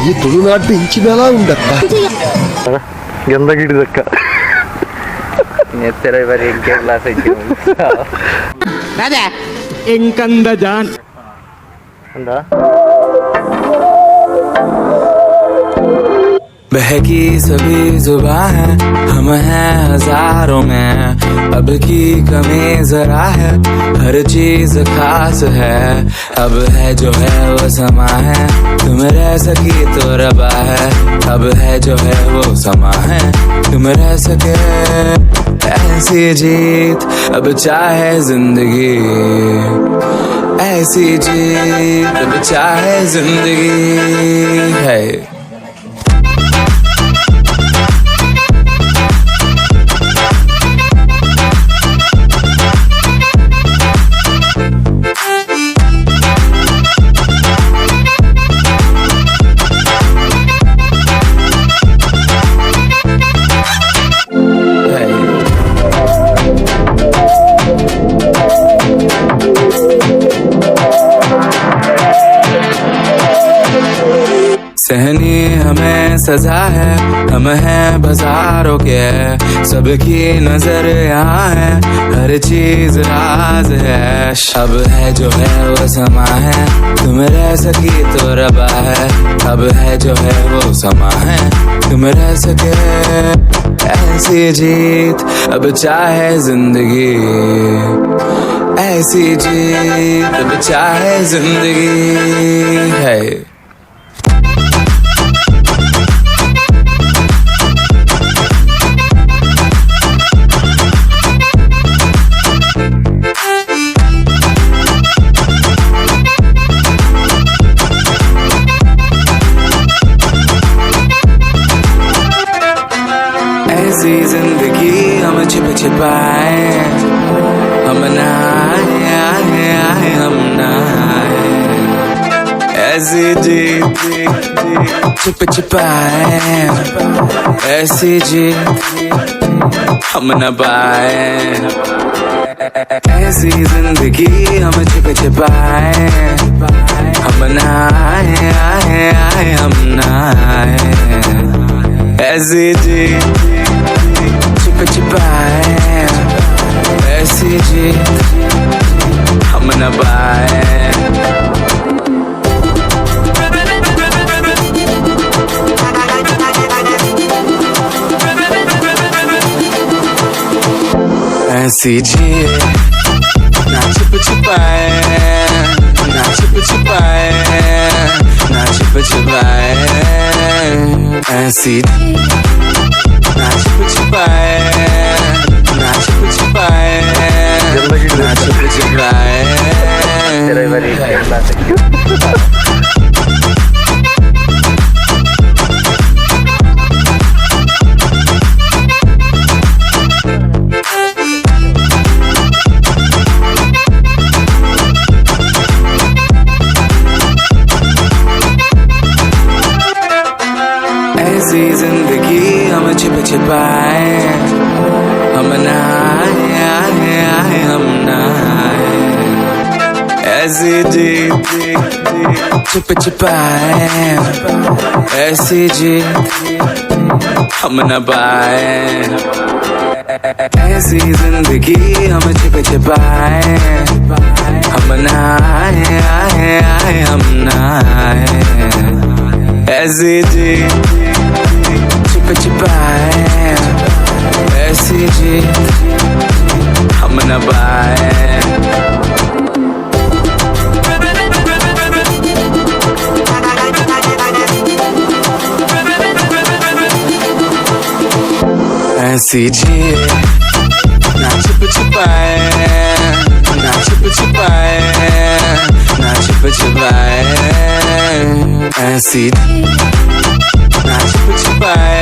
ఈ తుಳುనాడు పెంచినలా ఉండక్క గందగిడిదక్క నెత్తర ఇవరి ఇంకే క్లాస్ అయితే అదే ఇంకంద జాన్ అందా बहकी सभी जुबां है हम हैं हजारों में अब की कमी जरा है हर चीज खास है अब है जो है वो समा है तुम रह सकी तो रबा है अब है जो है वो समा है तुम रह सके ऐसी जीत अब चाहे जिंदगी ऐसी जीत अब चाहे जिंदगी है सहनी हमें सजा है हम हैं बाजारों के सबकी नजर यहाँ है हर चीज राज है अब है जो है वो समा है तुम रह सकी तो रबा है अब है जो है वो समा है तुम रह सके ऐसी जीत अब चाहे जिंदगी ऐसी जीत अब चाहे जिंदगी है ऐसी जिंदगी हम छिप छिपाए हम नहाए हम नहाए ऐसी जी छिप छिपाए ऐसी जी हम न पाए ऐसी जिंदगी हम छिप छिपाए हम नहाए हम नहाए ऐसी जी छिप छिपाए ऐसी जी हम न पाए ऐसी जी ना छिप छिपाए ना छिप छिपाए ना छिप छिपाए ऐसी ना छिप छिपाए ना छिप छिपाए ना छिप छिपाए నెత్తర ఇవరి ఇంకే క్లాస్ అయితే ऐसी जिंदगी हम छिप छिपाए हम नहाए हम नहाए ऐसी जी छिप छिपाए ऐसी जी हम न पाए ऐसी जिंदगी हम छिप छिपाए हम नहाए हम नहाए ऐसी जी छिप छिपाए ऐसी जी हम न पाए ऐसी जी ना छिप छिपाए ना छिप छिपाए ना छिप छिपाए ऐसी ना छिप छिपाए